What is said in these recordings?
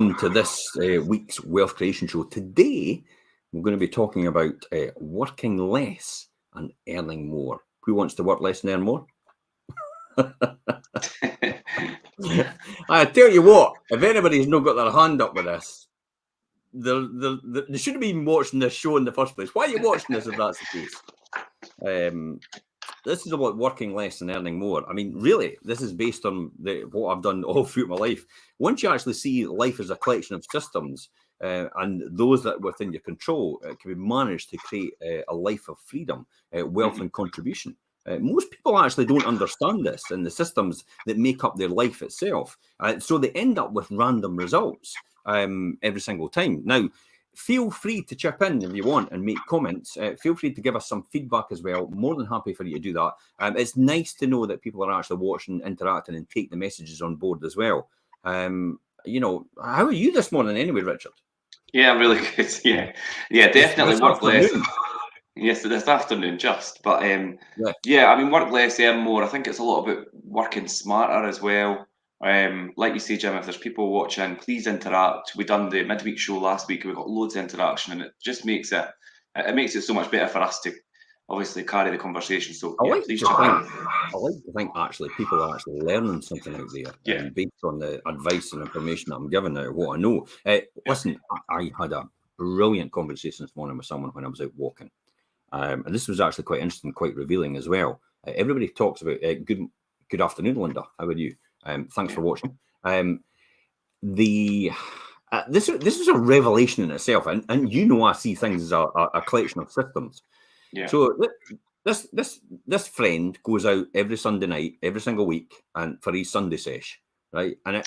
to this week's Wealth Creation Show. Today, we're going to be talking about working less and earning more. Who wants to work less and earn more? I tell you what, if anybody's not got their hand up with this, they should have been watching this show in the first place. Why are you watching this if that's the case? This is about working less and earning more. I mean, really, this is based on what I've done all through my life. Once you actually see life as a collection of systems, and those that are within your control, it can be managed to create a life of freedom, wealth and contribution. Most people actually don't understand this and the systems that make up their life itself. So they end up with random results every single time. Now, feel free to chip in if you want and make comments. Feel free to give us some feedback as well. More than happy for you to do that. It's nice to know that people are actually watching, interacting, and take the messages on board as well. You know, how are you this morning anyway, Richard? Yeah, I'm really good. Yeah, definitely work less. Yes, this afternoon just. But yeah, I mean, work less, earn more. I think it's a lot about working smarter as well. Like you say, Jim, if there's people watching, please interact. We done the midweek show last week. We got loads of interaction, and it just makes it so much better for us to obviously carry the conversation. So I yeah, like please to jump in. I like to think actually people are actually learning something out there, based on the advice and information that I'm giving out, what I know. Listen, I had a brilliant conversation this morning with someone when I was out walking, and this was actually quite interesting, quite revealing as well. Everybody talks about good afternoon, Linda. How are you? Thanks for watching. This is a revelation in itself, and you know I see things as a collection of systems. Yeah. So this friend goes out every Sunday night, every single week, and for his Sunday sesh, right? And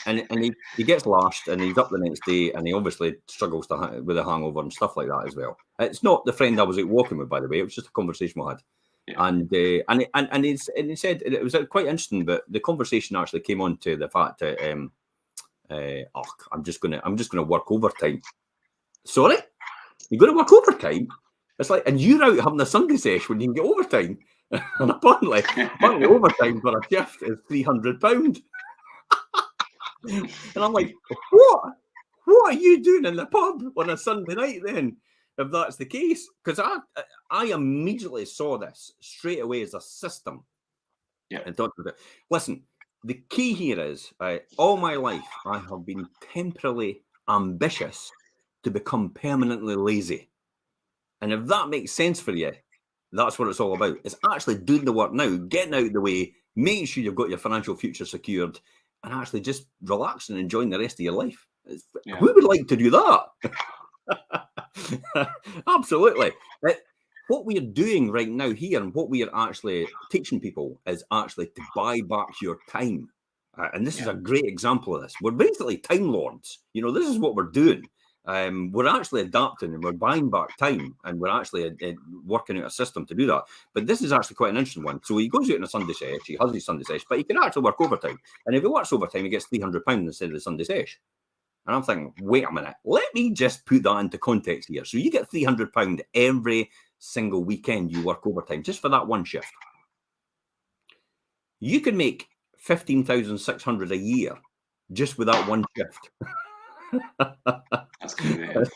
he gets lashed, and he's up the next day, and he obviously struggles with a hangover and stuff like that as well. It's not the friend I was out walking with, by the way. It was just a conversation we had. Yeah. And he said it was quite interesting, but the conversation actually came on to the fact that I'm just gonna work overtime. Sorry, you're gonna work overtime? It's like, and you're out having a Sunday sesh when you can get overtime, and apparently overtime for a shift is £300. And I'm like, what are you doing in the pub on a Sunday night then? If that's the case, because I immediately saw this straight away as a system. Yeah. And thought, listen, the key here is all my life I have been temporarily ambitious to become permanently lazy. And if that makes sense for you, that's what it's all about. It's actually doing the work now, getting out of the way, making sure you've got your financial future secured, and actually just relaxing and enjoying the rest of your life. Who would like to do that? Absolutely. What we are doing right now here and what we are actually teaching people is actually to buy back your time. And this is a great example of this. We're basically time lords. You know, this is what we're doing. We're actually adapting and we're buying back time, and we're actually working out a system to do that. But this is actually quite an interesting one. So he goes out on a Sunday sesh, he has his Sunday sesh, but he can actually work overtime. And if he works overtime, he gets £300 instead of the Sunday sesh. And I'm thinking, wait a minute, let me just put that into context here. So you get £300 every single weekend you work overtime, just for that one shift. You can make $15,600 a year just with that one shift. That's good.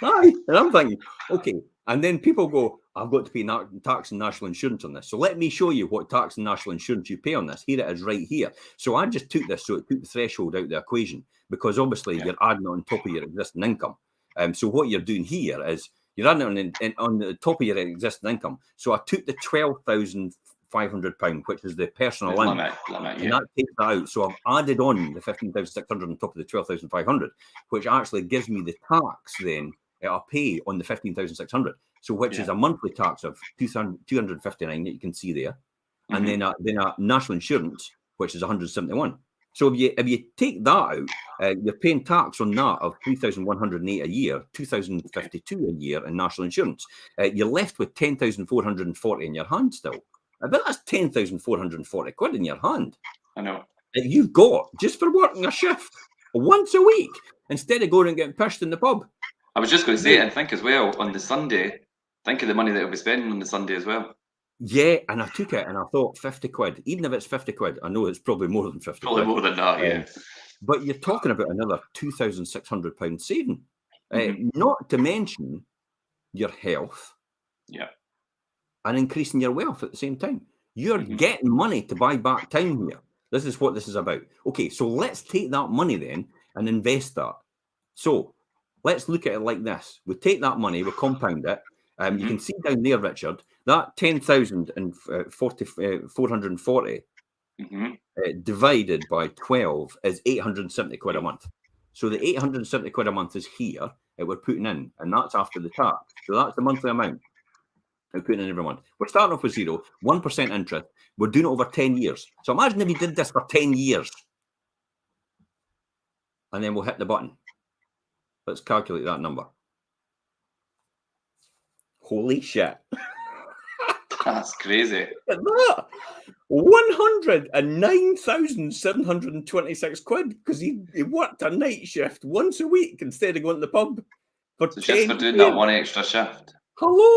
And I'm thinking, okay. And then people go, I've got to pay tax and national insurance on this. So let me show you what tax and national insurance you pay on this. Here it is right here. So I just took this, so it took the threshold out of the equation, because obviously you're adding on top of your existing income. So what you're doing here is you're adding on the top of your existing income. So I took the £12,500, which is the personal limit, and that takes that out. So I've added on the 15,600 on top of the 12,500, which actually gives me the tax then I'll pay on the 15,600. So which is a monthly tax of $259 that you can see there, and then a national insurance, which is 171. So if you take that out, you're paying tax on that of $3,108 a year, $2,052 a year in national insurance. You're left with $10,440 in your hand still. I bet that's £10,440 in your hand. I know. That you've got just for working a shift once a week instead of going and getting pushed in the pub. I was just going to say, and think as well, on the Sunday, think of the money that you'll be spending on the Sunday as well. Yeah, and I took it and I thought £50. Even if it's £50, I know it's probably more than £50. Probably more than that, yeah. But you're talking about another £2,600 saving, not to mention your health, and increasing your wealth at the same time. You're getting money to buy back time here. This is what this is about. Okay, so let's take that money then and invest that. So let's look at it like this. We take that money, we compound it. You can see down there, Richard, that 10,440 divided by 12 is 870 quid a month. So the 870 quid a month is here that we're putting in, and that's after the tax. So that's the monthly amount we're putting in every month. We're starting off with 1% interest. We're doing it over 10 years. So imagine if you did this for 10 years. And then we'll hit the button. Let's calculate that number. Holy shit. That's crazy. Look at that. 109,726 quid because he worked a night shift once a week instead of going to the pub. Just for doing that one extra shift. Hello?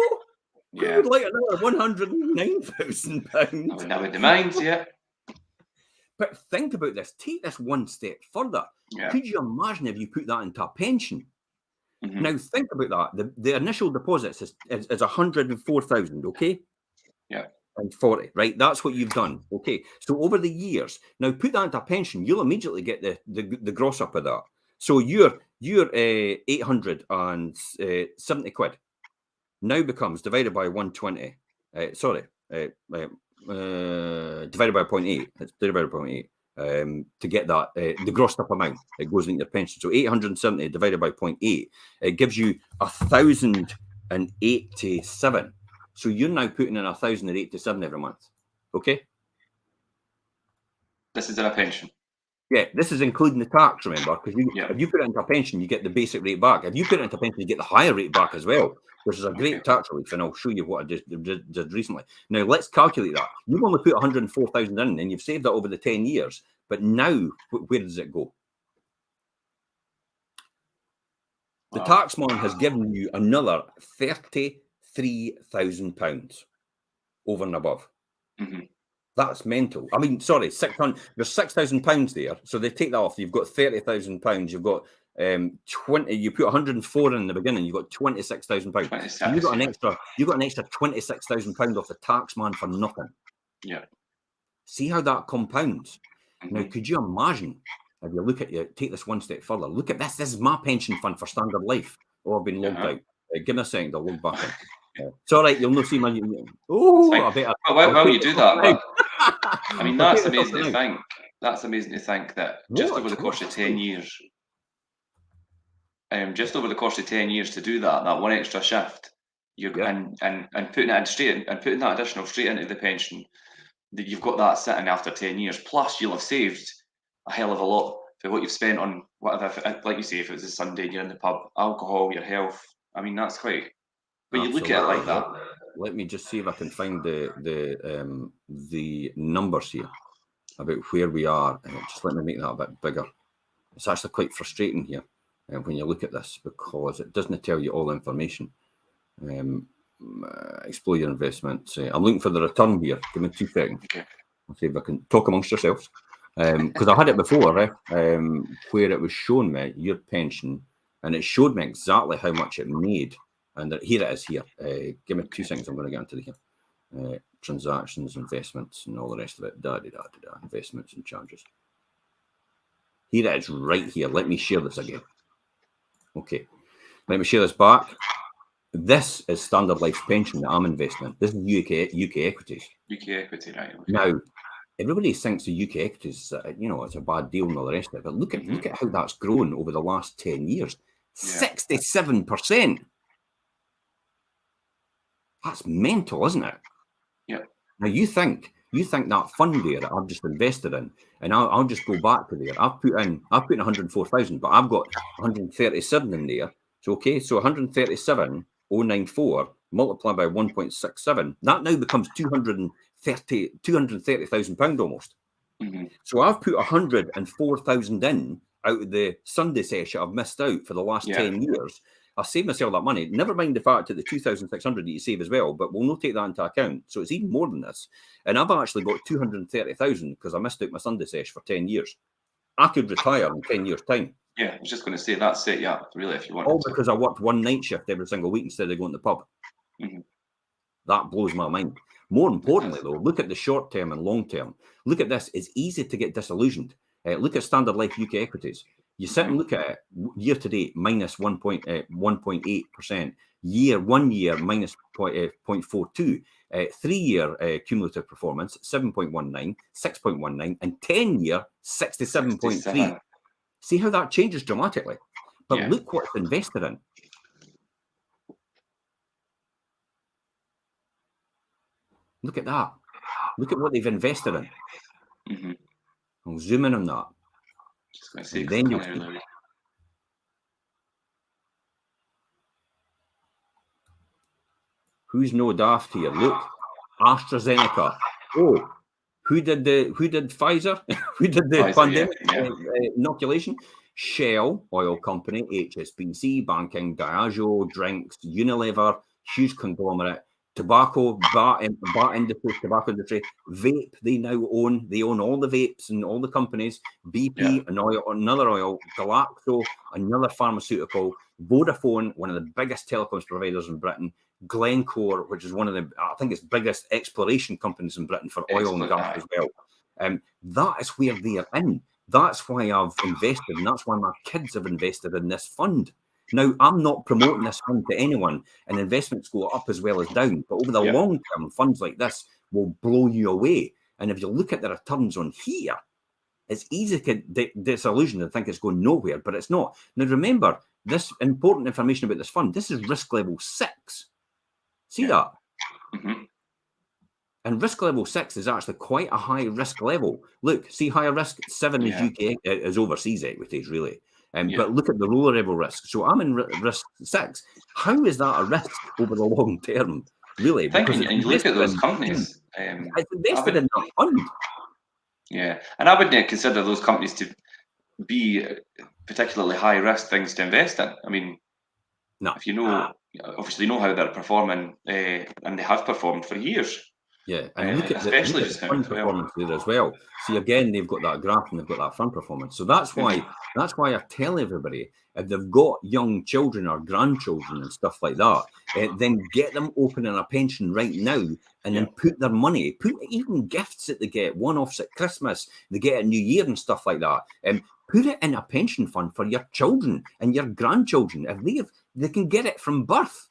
Yeah. Who would like another £109,000? I wouldn't mind, yeah. But think about this. Take this one step further. Yeah. Could you imagine if you put that into a pension? Now think about that. The initial deposits is 104,000, okay? Yeah. And 40, right? That's what you've done. Okay. So over the years, now put that into a pension, you'll immediately get the gross up of that. So your 870 quid now becomes divided by 120. Divided by 0.8. It's divided by 0.8. To get that the grossed up amount it goes into your pension. So 870 divided by 0.8, it gives you 1,087. So you're now putting in 1,087 every month. Okay? This is in a pension. Yeah, this is including the tax, remember, because if you put it into a pension, you get the basic rate back. If you put it into a pension, you get the higher rate back as well, which is a great tax relief, and I'll show you what I just did recently. Now, let's calculate that. You've only put 104,000 in, and you've saved that over the 10 years, but now, where does it go? The tax man has given you another £33,000 over and above. That's mental. I mean, sorry, 600. There's £6,000 there, so they take that off. You've got £30,000. You've got 20. You put 104 in the beginning. You've got £26,000. So you got an extra. You got an extra £26,000 off the tax man for nothing. Yeah. See how that compounds. Now, could you imagine if you look at take this one step further? Look at this. This is my pension fund for Standard Life. Oh, I've been logged out. Give me a second. I'll log back in. It's all right. You'll not see my. Oh, I better. Well, you do that. But, I mean, that's amazing to think. That's amazing to think that just over the course of 10 years, just over the course of 10 years to do that one extra shift, and putting it in straight and putting that additional straight into the pension, that you've got that sitting after 10 years. Plus, you'll have saved a hell of a lot for what you've spent on whatever. Like you say, if it was a Sunday and you're in the pub, alcohol, your health. I mean, that's quite. But you look at it like that. Let me just see if I can find the numbers here about where we are. Just let me make that a bit bigger. It's actually quite frustrating here when you look at this because it doesn't tell you all the information. Explore your investments. I'm looking for the return here. Give me 2 seconds. Okay. I'll see if I can talk amongst yourselves. Because I had it before, where it was showing me your pension, and it showed me exactly how much it made. And here it is here. Give me 2 seconds. I'm going to get into the here. Transactions, investments, and all the rest of it. Investments and charges. Here it is right here. Let me share this again. Okay. Let me share this back. This is Standard Life's pension that I'm investing in. This is UK equities. UK equity, right. Okay. Now, everybody thinks the UK equities, it's a bad deal and all the rest of it. But look at how that's grown over the last 10 years. 67%. That's mental, isn't it? Yeah. Now you think that fund there that I've just invested in, and I'll just go back to there. I've put in 104,000, but I've got 137 in there. So okay, so 137,094 multiplied by 1.67. That now becomes £230,000 almost. So I've put 104,000 in out of the Sunday session I've missed out for the last 10 years. I saved myself that money. Never mind the fact that the 2,600 that you save as well, but we'll not take that into account. So it's even more than this. And I've actually got 230,000 because I missed out my Sunday session for 10 years. I could retire in 10 years' time. Yeah, I was just going to say that's it. Yeah, really, if you want. All because I worked one night shift every single week instead of going to the pub. Mm-hmm. That blows my mind. More importantly, though, look at the short term and long term. Look at this. It's easy to get disillusioned. Look at Standard Life UK equities. You sit and look at it year to date, minus 1.8%. Year 1 year, minus 0.42. 3 year cumulative performance, 7.19, 6.19, and 10 year, 67.3. See how that changes dramatically. But look what it's invested in. Look at that. Look at what they've invested in. Mm-hmm. I'll zoom in on that. Just going to say, then you'll see. Who's no daft here? Look, AstraZeneca. Oh, who did Pfizer? Who did the pandemic inoculation? Shell Oil Company, HSBC, banking, Diageo, drinks, Unilever, huge conglomerate. Tobacco, tobacco industry, vape, they own all the vapes and all the companies, BP, another oil, Galacto, another pharmaceutical, Vodafone, one of the biggest telecoms providers in Britain, Glencore, which is one of the, I think it's biggest exploration companies in Britain for oil and gas as well. That is where they are in. That's why I've invested, and that's why my kids have invested in this fund. Now, I'm not promoting this fund to anyone, and investments go up as well as down. But over the long term, funds like this will blow you away. And if you look at the returns on here, it's easy to get disillusioned and think it's going nowhere, but it's not. Now, remember, this important information about this fund, this is risk level 6. See that? Mm-hmm. And risk level 6 is actually quite a high risk level. Look, see higher risk, 7 is UK, is overseas equities, really. But look at the lower level risk. So I'm in risk 6. How is that a risk over the long term? Really? Because you look at those companies. It's invested in that fund. Yeah. And I wouldn't consider those companies to be particularly high risk things to invest in. I mean, if you know, obviously know how they're performing, and they have performed for years. Yeah, and look at especially the fund performance there as well. See, again, they've got that graph and they've got that fund performance. So that's why I tell everybody, if they've got young children or grandchildren and stuff like that, then get them opening a pension right now, and then put their money, put even gifts that they get, one-offs at Christmas, they get at New Year and stuff like that, and put it in a pension fund for your children and your grandchildren. If they can get it from birth,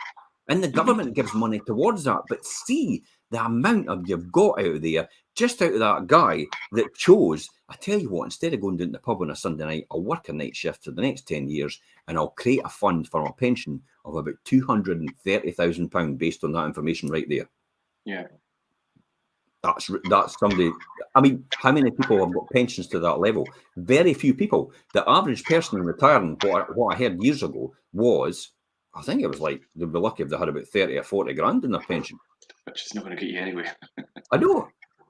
and the government gives money towards that. But see the amount of you've got out of there, just out of that guy that chose, I tell you what, instead of going down to the pub on a Sunday night, I'll work a night shift for the next 10 years and I'll create a fund for a pension of about £230,000 based on that information right there. Yeah. That's somebody. I mean, how many people have got pensions to that level? Very few people. The average person in retiring, what I heard years ago was, I think it was like they'd be lucky if they had about 30 or 40 grand in their pension. Which is not going to get you anywhere. I know.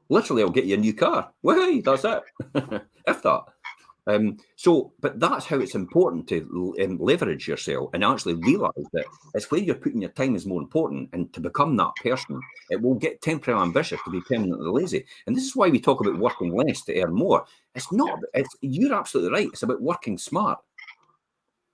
Literally, I'll get you a new car. Well, that's it. If that. But that's how it's important to leverage yourself and actually realise that it's where you're putting your time is more important. And to become that person, it will get temporarily ambitious to be permanently lazy. And this is why we talk about working less to earn more. It's not. You're absolutely right. It's about working smart.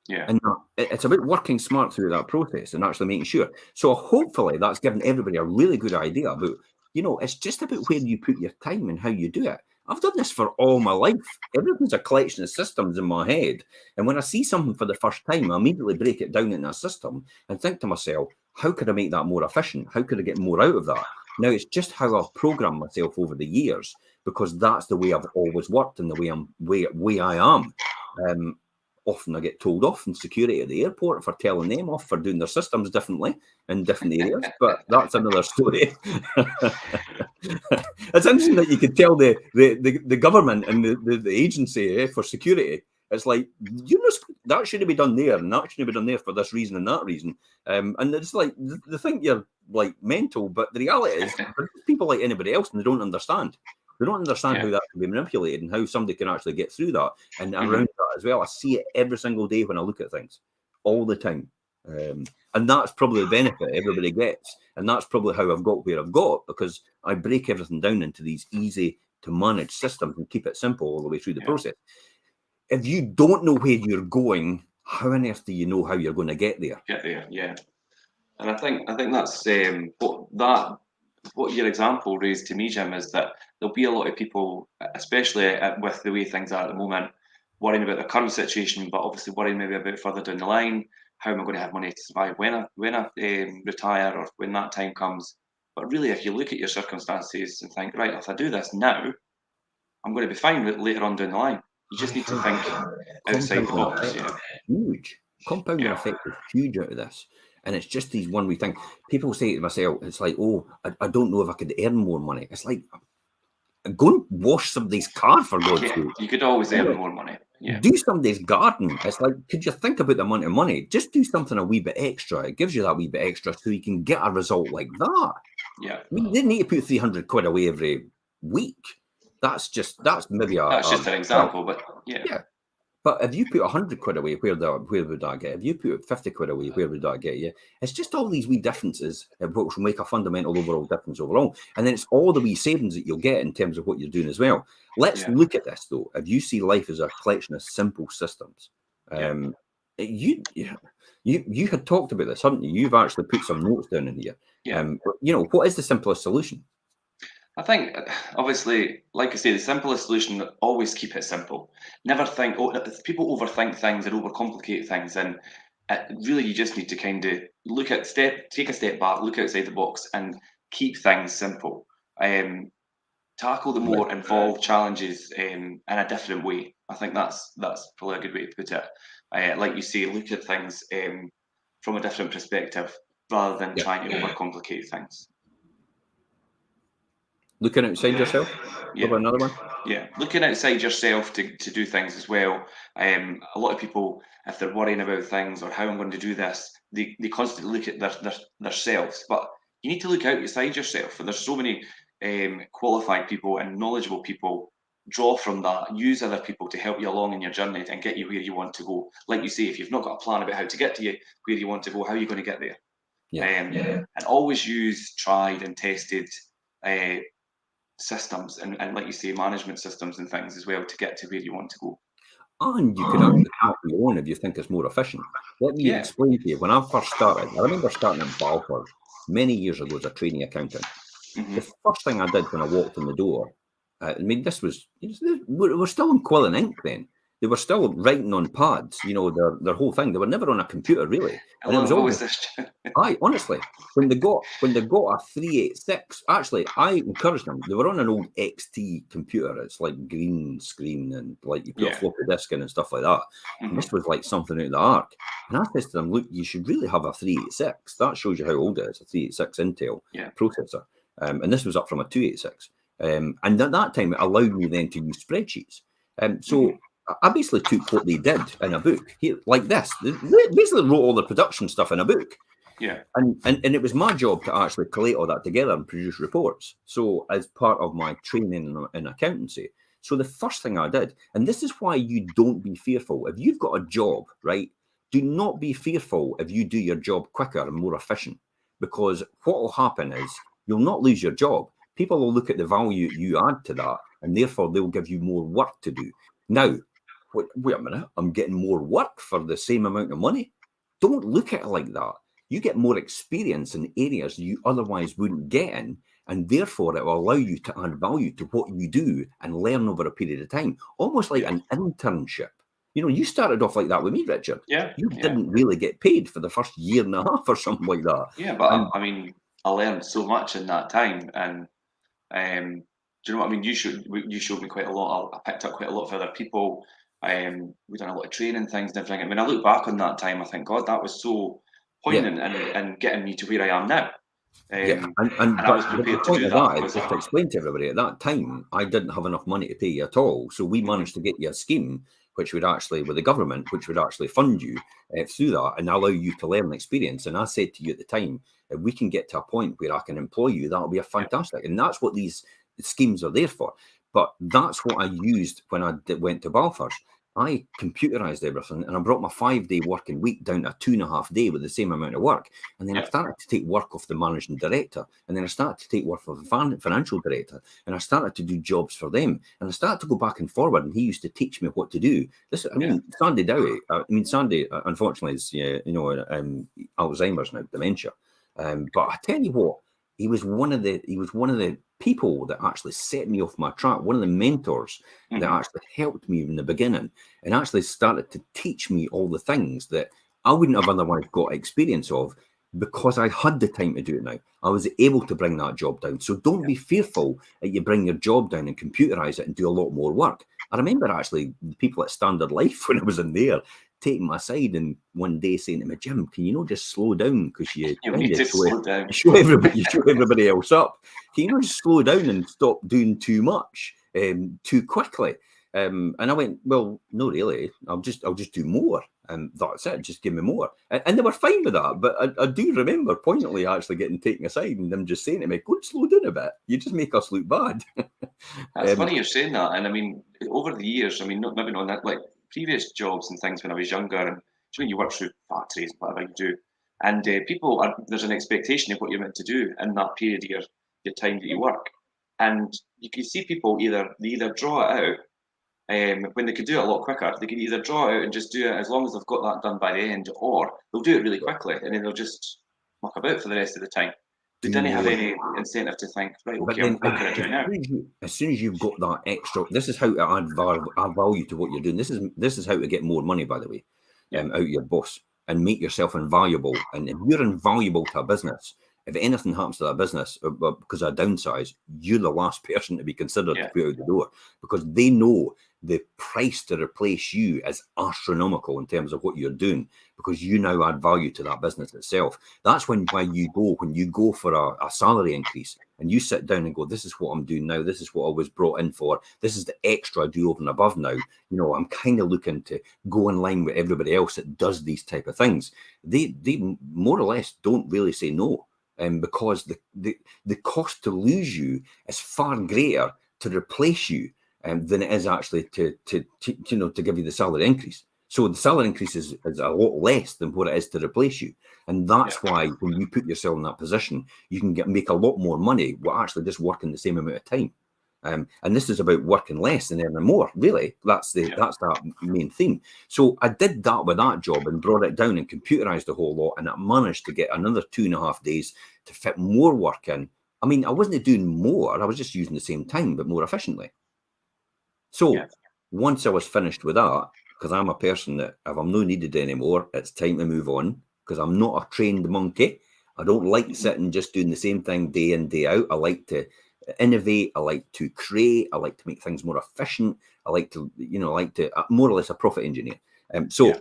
Yeah. And it's about working smart through that process and actually making sure. So hopefully that's given everybody a really good idea about, it's just about where you put your time and how you do it. I've done this for all my life. Everything's a collection of systems in my head. And when I see something for the first time, I immediately break it down in a system and think to myself, how could I make that more efficient? How could I get more out of that? Now, it's just how I've programmed myself over the years, because that's the way I've always worked and the way I am. Often I get told off in security at the airport for telling them off for doing their systems differently in different areas, but that's another story. It's interesting that you could tell the government and the agency for security, it's like, that should be done there and that should be done there for this reason and that reason. And it's like, they think you're like mental, but the reality is people like anybody else, and they don't understand. They don't understand how that can be manipulated and how somebody can actually get through that. And around that as well, I see it every single day when I look at things, all the time. And that's probably the benefit everybody gets. And that's probably how I've got where I've got, because I break everything down into these easy to manage systems and keep it simple all the way through the process. if you don't know where you're going, how on earth do you know how you're going to get there? Yeah. And I think that's what your example raised to me, Jim, is that there'll be a lot of people, especially with the way things are at the moment, worrying about the current situation, but obviously worrying maybe a bit further down the line. How am I going to have money to survive when I retire, or when that time comes? But really, if you look at your circumstances and think, right, if I do this now, I'm going to be fine with later on down the line. You just need to think outside the box. Yeah. Huge. Compounding effect is huge out of this. And it's just these one wee thing. People say to myself, it's like, oh, I don't know if I could earn more money. It's like, go and wash somebody's car, for God's sake. You could always earn more money. Yeah. Do somebody's garden. It's like, could you think about the amount of money? Just do something a wee bit extra. It gives you that wee bit extra so you can get a result like that. Yeah. I mean, they need to put 300 quid away every week. That's just an example, but yeah. But if you put 100 quid away, where would that get? If you put 50 quid away, where would that get you? It's just all these wee differences which will make a fundamental overall difference overall. And then it's all the wee savings that you'll get in terms of what you're doing as well. Let's look at this though. If you see life as a collection of simple systems, you had talked about this, haven't you? You've actually put some notes down in here. What is the simplest solution? I think, obviously, like I say, the simplest solution, always keep it simple. Never think, people overthink things and overcomplicate things. And really, you just need to kind of take a step back, look outside the box and keep things simple. Tackle the more involved challenges in a different way. I think that's probably a good way to put it. Like you say, look at things from a different perspective rather than trying to overcomplicate things. Looking outside yourself? About another one? Yeah, looking outside yourself to do things as well. A lot of people, if they're worrying about things or how I'm going to do this, they constantly look at their selves. But you need to look outside yourself. And there's so many qualified people and knowledgeable people. Draw from that. Use other people to help you along in your journey and get you where you want to go. Like you say, if you've not got a plan about how to get to where you want to go, how are you going to get there? And always use tried and tested systems and like you say, management systems and things as well to get to where you want to go. And you could actually have your own if you think it's more efficient. Let me explain to you. When I first started, I remember starting in Balfour many years ago as a trainee accountant. The first thing I did when I walked in the door, we're still in quill and ink then. They were still writing on pads, their whole thing. They were never on a computer, really. And it was always honestly, when they got a 386, actually, I encouraged them. They were on an old XT computer. It's like green screen and like you put a floppy disk in and stuff like that. And this was like something out of the ark. And I said to them, look, you should really have a 386. That shows you how old it is, a 386 Intel processor. And this was up from a 286. And at that time, it allowed me then to use spreadsheets. So I basically took what they did in a book here, like this. They basically wrote all the production stuff in a book. Yeah. And it was my job to actually collate all that together and produce reports. So as part of my training in accountancy. So the first thing I did, and this is why you don't be fearful. If you've got a job, right, do not be fearful if you do your job quicker and more efficient. Because what will happen is you'll not lose your job. People will look at the value you add to that, and therefore they'll give you more work to do. Now, wait a minute, I'm getting more work for the same amount of money. Don't look at it like that. You get more experience in areas you otherwise wouldn't get in, and therefore it will allow you to add value to what you do and learn over a period of time, almost like an internship. You started off like that with me, Richard. Yeah. You didn't really get paid for the first year and a half or something like that. Yeah, but I learned so much in that time, and do you know what I mean? You showed me quite a lot. I picked up quite a lot of other people. We've done a lot of training things and everything. I mean, I look back on that time, I think, God, that was so poignant and getting me to where I am now. And I was prepared to do that. Just to explain to everybody, at that time, I didn't have enough money to pay you at all. So we managed to get you a scheme which would actually, with the government, which would actually fund you through that and allow you to learn experience. And I said to you at the time, if we can get to a point where I can employ you, that'll be a fantastic. And that's what these schemes are there for. But that's what I used when I went to Balfour's. I computerized everything, and I brought my 5-day working week down to a 2.5 day with the same amount of work. And then I started to take work off the managing director, and then I started to take work off the financial director, and I started to do jobs for them, and I started to go back and forward. And he used to teach me what to do. Sandy Dowie. Sandy, unfortunately, is Alzheimer's now, dementia. But I tell you what, he was one of the people that actually set me off my track, one of the mentors that actually helped me in the beginning and actually started to teach me all the things that I wouldn't have otherwise got experience of, because I had the time to do it now. I was able to bring that job down. So don't be fearful that you bring your job down and computerize it and do a lot more work. I remember actually the people at Standard Life when I was in there taking my aside and one day saying to me, Jim, can you not just slow down, because you need to show everybody else up. Can you not just slow down and stop doing too much too quickly? And I went, well, no, really. I'll just do more. And that's it. Just give me more. And they were fine with that. But I do remember poignantly actually getting taken aside and them just saying to me, go and slow down a bit. You just make us look bad. That's funny you're saying that. And I mean, over the years, maybe not that, like previous jobs and things when I was younger, and you work through factories, whatever you do. And there's an expectation of what you're meant to do in that period of your time that you work. And you can see people they either draw it out, when they could do it a lot quicker. They could either draw it out and just do it as long as they've got that done by the end, or they'll do it really quickly and then they'll just muck about for the rest of the time. They didn't have any incentive to think, right, okay, what can I do now? As soon as you've got that extra, this is how to add value to what you're doing. This is how to get more money, by the way, out of your boss and make yourself invaluable. And if you're invaluable to a business, if anything happens to that business because of a downsize, you're the last person to be considered to put out the door, because they know the price to replace you is astronomical in terms of what you're doing, because you now add value to that business itself. That's when you go for a salary increase and you sit down and go, this is what I'm doing now. This is what I was brought in for. This is the extra I do over and above now. I'm kind of looking to go in line with everybody else that does these type of things. They more or less don't really say no. Because the cost to lose you is far greater to replace you than it is actually to give you the salary increase. So the salary increase is a lot less than what it is to replace you. And that's why when you put yourself in that position, you can make a lot more money while actually just working the same amount of time. And this is about working less and earning more, really. That's that main theme. So I did that with that job and brought it down and computerized the whole lot, and I managed to get another 2.5 days to fit more work in. I mean, I wasn't doing more, I was just using the same time, but more efficiently. So once I was finished with that, because I'm a person that if I'm not needed anymore, it's time to move on, because I'm not a trained monkey. I don't like sitting just doing the same thing day in, day out. I like to innovate. I like to create. I like to make things more efficient. I like to, more or less a profit engineer. So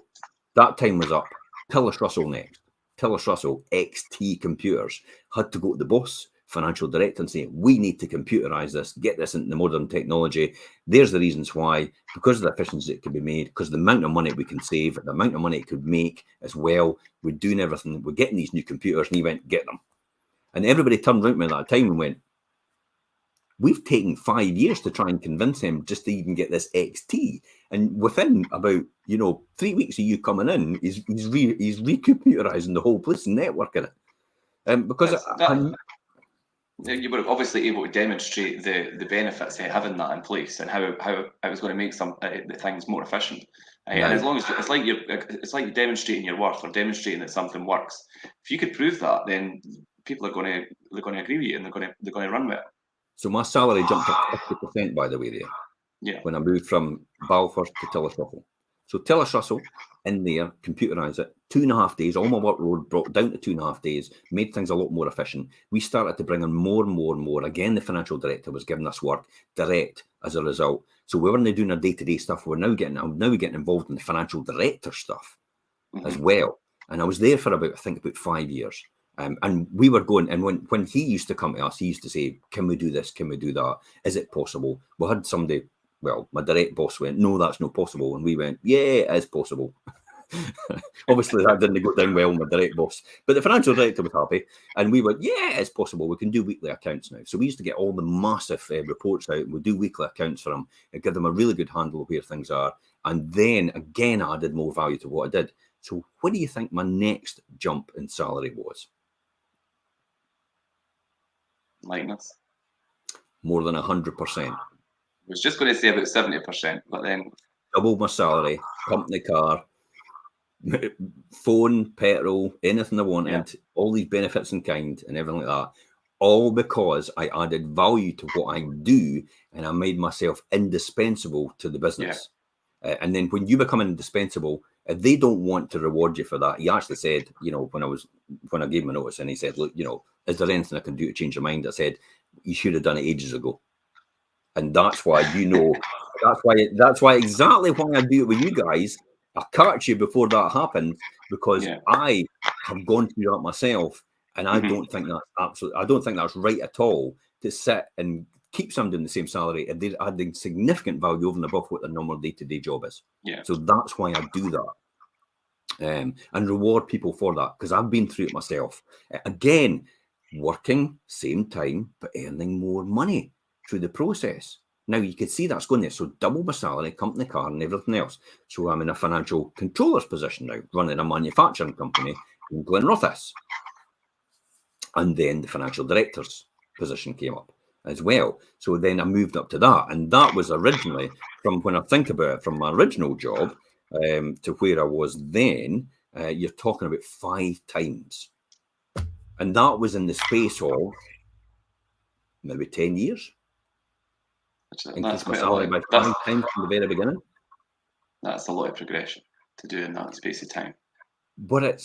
that time was up. Tillis Russell next. Tillis Russell, XT Computers, had to go to the boss, financial director, and say, we need to computerize this, get this into the modern technology. There's the reasons why, because of the efficiency it could be made, because of the amount of money we can save, the amount of money it could make as well. We're doing everything. We're getting these new computers, and he went, get them. And everybody turned around to me at that time and went, we've taken 5 years to try and convince him just to even get this XT. And within about, 3 weeks of you coming in, he's recomputerizing the whole place and networking it. Because you were obviously able to demonstrate the benefits of having that in place and how it was going to make some the things more efficient. And as long as it's like you're demonstrating your worth or demonstrating that something works. If you could prove that, then people are going to agree with you and they're going to run with it. So my salary jumped up 50%, by the way, there. Yeah. When I moved from Balfour to Tillis Russell. So Tillis Russell in there, computerised it, 2.5 days, all my workload brought down to 2.5 days, made things a lot more efficient. We started to bring in more and more and more. Again, the financial director was giving us work direct as a result. So we weren't doing our day-to-day stuff. I'm now getting involved in the financial director stuff as well. And I was there for about 5 years. And we were going, and when he used to come to us, he used to say, can we do this? Can we do that? Is it possible? We had somebody, my direct boss went, no, that's not possible. And we went, yeah, it is possible. Obviously, that didn't go down well with my direct boss. But the financial director was happy. And we went, yeah, it's possible. We can do weekly accounts now. So we used to get all the massive reports out. And we'd do weekly accounts for them and give them a really good handle of where things are. And then, again, I added more value to what I did. So what do you think my next jump in salary was? Lightness. More than 100%. I was just going to say about 70%, but then... Double my salary, company car, phone, petrol, anything I wanted, all these benefits in kind and everything like that, all because I added value to what I do and I made myself indispensable to the business. And then when you become indispensable, they don't want to reward you for that. He actually said, you know, when I gave him a notice and he said, look, you know, is there anything I can do to change your mind? I said, you should have done it ages ago. And that's why, you know, that's why exactly why I do it with you guys. I catch you before that happens because I have gone through that myself, and I don't think that's right at all to sit and keep somebody in the same salary and they're adding significant value over and above what their normal day-to-day job is. So that's why I do that. And reward people for that, because I've been through it myself. Again, working same time but earning more money through the process. Now you can see that's going there. So double my salary, company car, and everything else. So I'm in a financial controller's position now, running a manufacturing company in Glenrothes. And then the financial director's position came up as well. So then I moved up to that, and that was originally, from when I think about it, from my original job to where I was then, you're talking about 5 times. And that was in the space of maybe 10 years. That's quite salary by 5 times from the very beginning. That's a lot of progression to do in that space of time. But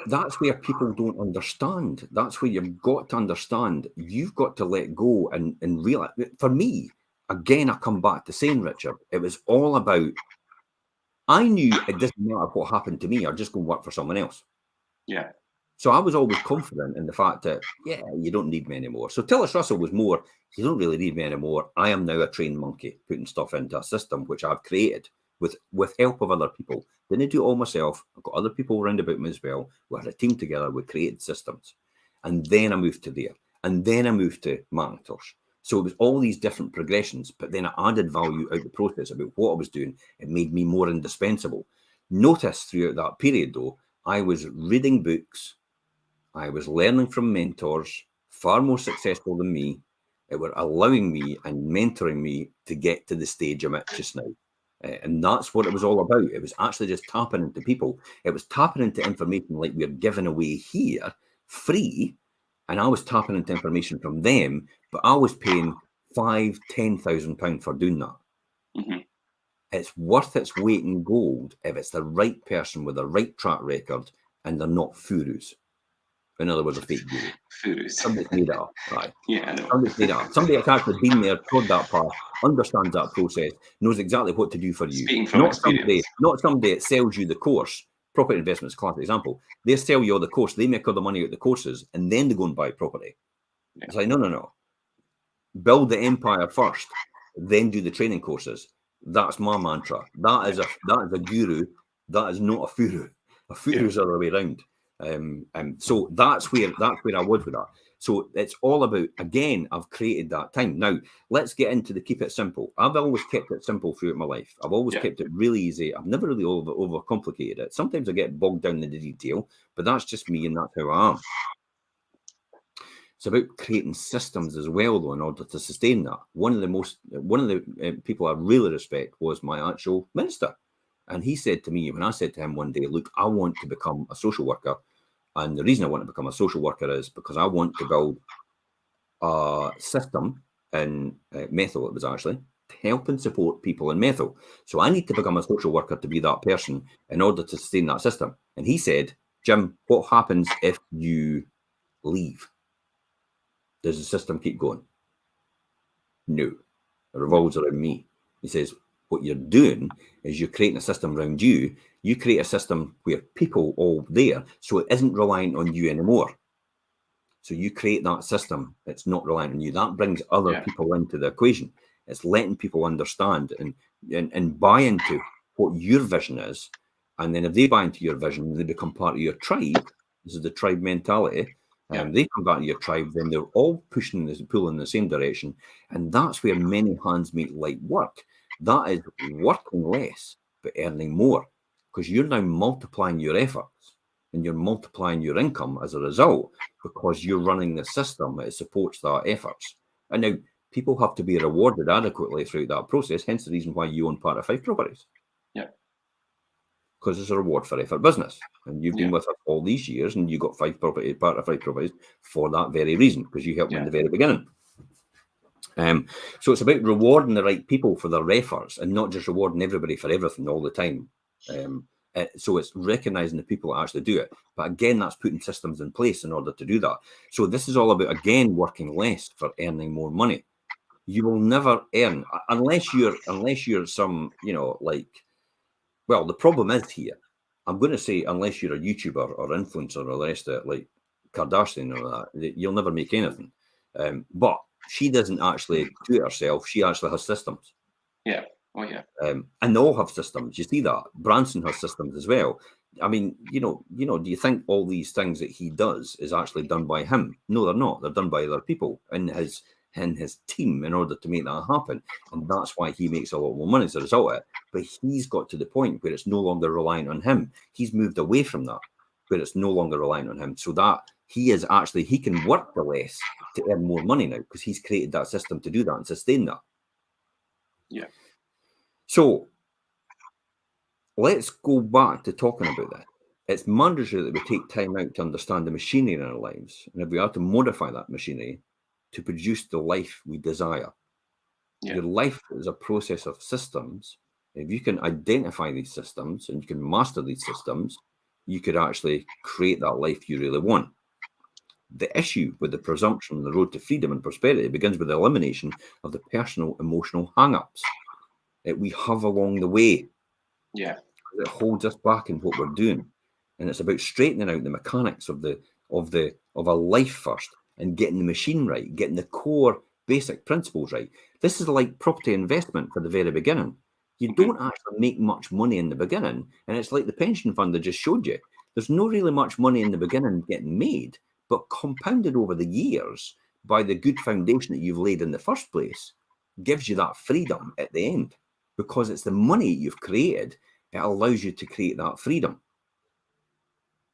that's where people don't understand. That's where you've got to understand. You've got to let go and realize. For me, again, I come back to saying, Richard, it was all about, I knew it doesn't matter what happened to me, I'll just go work for someone else. So I was always confident in the fact that, you don't need me anymore. So Tillis Russell was more, you don't really need me anymore. I am now a trained monkey, putting stuff into a system which I've created with help of other people. Didn't do it all myself. I've got other people around about me as well. We had a team together. We created systems. And then I moved to there. And then I moved to Macintosh. So it was all these different progressions, but then I added value out the process about what I was doing. It made me more indispensable. Notice throughout that period, though, I was reading books. I was learning from mentors far more successful than me. It were allowing me and mentoring me to get to the stage I'm at just now. And that's what it was all about. It was actually just tapping into people. It was tapping into information like we're giving away here, free. And I was tapping into information from them, but I was paying £5,000–10,000 for doing that. It's worth its weight in gold if it's the right person with the right track record and they're not furus. In other words, a fake guru. Somebody's made it up, right? I know. Somebody's made it up. Somebody that's actually been there, trod that path, understands that process, knows exactly what to do for you. Speaking from experience. Not somebody that sells you the course. Property investment is a classic example. They sell you all the course, they make all the money out the courses, and then they go and buy property. It's like, no. Build the empire first, then do the training courses. That's my mantra. That is a guru. That is not a furu. A furu is the other way around. So that's where I was with that. So it's all about, again, I've created that time. Now, let's get into the keep it simple. I've always kept it simple throughout my life. I've always kept it really easy. I've never really overcomplicated it. Sometimes I get bogged down in the detail, but that's just me and that's how I am. It's about creating systems as well, though, in order to sustain that. One of the people I really respect was my actual minister. And he said to me, when I said to him one day, look, I want to become a social worker. And the reason I want to become a social worker is because I want to build a system in Methil, it was actually, to help and support people in Methil. So I need to become a social worker to be that person in order to sustain that system. And he said, Jim, what happens if you leave? Does the system keep going? No, it revolves around me. He says, what you're doing is you're creating a system around you. You create a system where people all there, so it isn't reliant on you anymore. So you create that system. It's not reliant on you. That brings other people into the equation. It's letting people understand and buy into what your vision is And then if they buy into your vision, they become part of your tribe. This is the tribe mentality. They come back to your tribe, then they're all pulling in the same direction. And that's where many hands make light work. That is working less, but earning more, because you're now multiplying your efforts and you're multiplying your income as a result, because you're running the system that supports that efforts. And now people have to be rewarded adequately throughout that process, hence the reason why you own part of 5 properties. Yeah. Because it's a reward for effort business. And you've been with us all these years, and you got 5 properties, part of 5 properties for that very reason, because you helped me in the very beginning. So it's about rewarding the right people for their efforts and not just rewarding everybody for everything all the time. So it's recognizing the people that actually do it. But again, that's putting systems in place in order to do that. So this is all about, again, working less for earning more money. You will never earn unless you're some, well, the problem is here. I'm going to say, unless you're a YouTuber or influencer or the rest of it, like Kardashian or that, you'll never make anything. But she doesn't actually do it herself. She actually has systems. Yeah. Oh, yeah. And they all have systems. You see that? Branson has systems as well. I mean, do you think all these things that he does is actually done by him? No, they're not. They're done by other people in his team in order to make that happen. And that's why he makes a lot more money as a result of it. But he's got to the point where it's no longer reliant on him. He's moved away from that, where it's no longer reliant on him. So that he can work the less to earn more money now, because he's created that system to do that and sustain that. Yeah. So let's go back to talking about that. It's mandatory that we take time out to understand the machinery in our lives, and if we are to modify that machinery to produce the life we desire. Your life is a process of systems. If you can identify these systems and you can master these systems, you could actually create that life you really want. The issue with the presumption on the road to freedom and prosperity begins with the elimination of the personal emotional hang-ups that we have along the way. Yeah. It holds us back in what we're doing. And it's about straightening out the mechanics of a life first, and getting the machine right, getting the core basic principles right. This is like property investment for the very beginning. You don't actually make much money in the beginning. And it's like the pension fund I just showed you. There's no really much money in the beginning getting made, but compounded over the years by the good foundation that you've laid in the first place gives you that freedom at the end, because it's the money you've created. It allows you to create that freedom.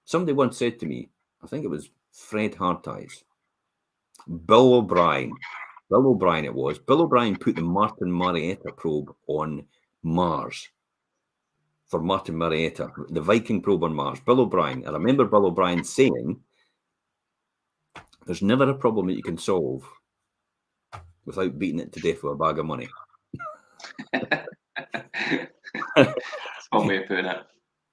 Somebody once said to me, I think it was Fred Harteyes, Bill O'Brien it was. Bill O'Brien put the Martin Marietta probe on Mars. For Martin Marietta, the Viking probe on Mars. Bill O'Brien. I remember Bill O'Brien saying, there's never a problem that you can solve without beating it to death with a bag of money. That's one way of putting it.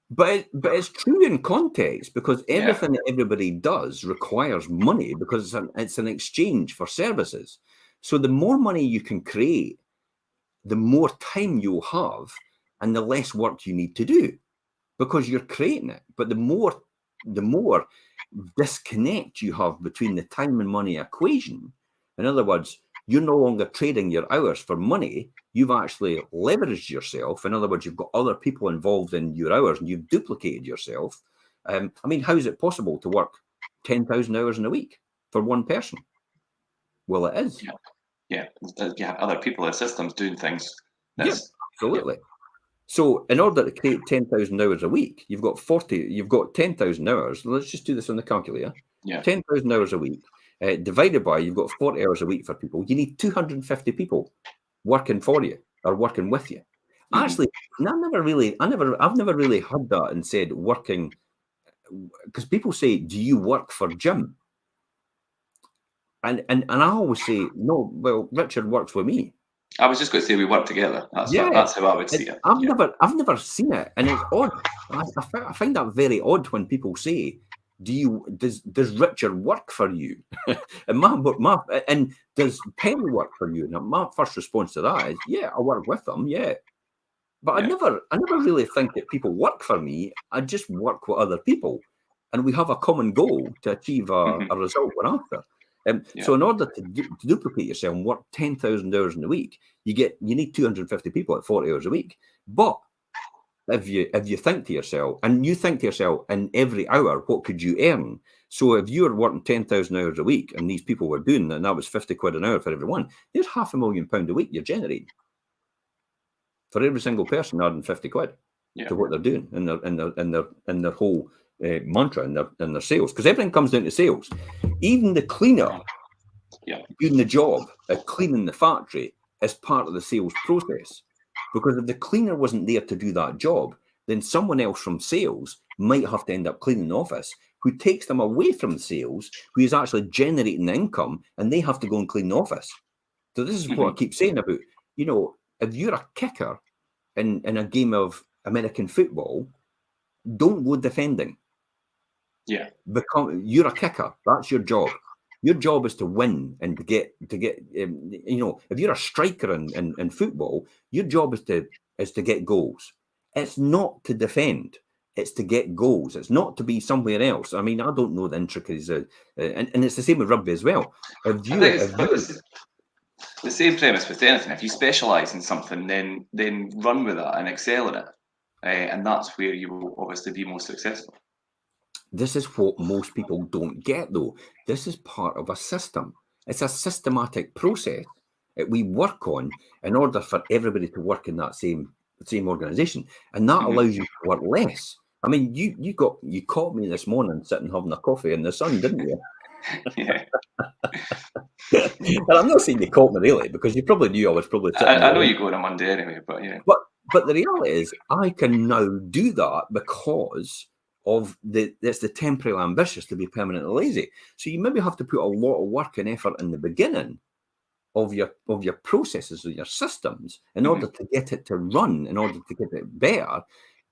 But it's true in context, because everything that everybody does requires money, because it's an exchange for services. So the more money you can create, the more time you'll have and the less work you need to do, because you're creating it. But the more disconnect you have between the time and money equation, in other words, you're no longer trading your hours for money. You've actually leveraged yourself. In other words, you've got other people involved in your hours and you've duplicated yourself. I mean, how is it possible to work 10,000 hours in a week for one person? Well, it is. Yeah. You have other people in systems doing things. Absolutely. Yeah. So in order to create 10,000 hours a week, you've got 10,000 hours. Let's just do this on the calculator. 10,000 hours a week. Divided by, you've got 40 hours a week for people. You need 250 people working for you or working with you. Actually, I've never really had that and said working, because people say, do you work for Jim? And I always say, no, well, Richard works with me. I was just going to say we work together. That's how I would see it. I've never seen it, and it's odd. I find that very odd when people say, does Richard work for you? and does Penny work for you? And my first response to that is, yeah, I work with them, yeah. But I never really think that people work for me. I just work with other people, and we have a common goal to achieve a result we're after. So in order to duplicate yourself and work 10,000 hours in a week, you need 250 people at 40 hours a week. But if you think to yourself, and you think to yourself, in every hour, what could you earn? So if you were working 10,000 hours a week, and these people were doing that, and that was 50 quid an hour for everyone, there's £500,000 a week you're generating for every single person adding 50 quid to what they're doing in their whole mantra in their sales, because everything comes down to sales. Even the cleaner doing the job of cleaning the factory is part of the sales process, because if the cleaner wasn't there to do that job, then someone else from sales might have to end up cleaning the office, who takes them away from sales, who is actually generating the income, and they have to go and clean the office. So this is what I keep saying about, if you're a kicker in a game of American football, don't go defending. You're a kicker. That's your job. Your job is to win and to get. If you're a striker in football, your job is to get goals. It's not to defend. It's to get goals. It's not to be somewhere else. I mean, I don't know the intricacies, and it's the same with rugby as well. The same premise with anything. If you specialise in something, then run with that and excel in it, and that's where you will obviously be most successful. This is what most people don't get, though. This is part of a system. It's a systematic process that we work on in order for everybody to work in that same organisation, and that allows you to work less. I mean, you caught me this morning sitting having a coffee in the sun, didn't you? And I'm not saying you caught me really, because you probably knew I was probably sitting I know you go on a Monday anyway, but yeah. But the reality is, I can now do that because of it's the temporary ambitious to be permanently lazy. So you maybe have to put a lot of work and effort in the beginning of your processes, of your systems, in order to get it to run, in order to get it better.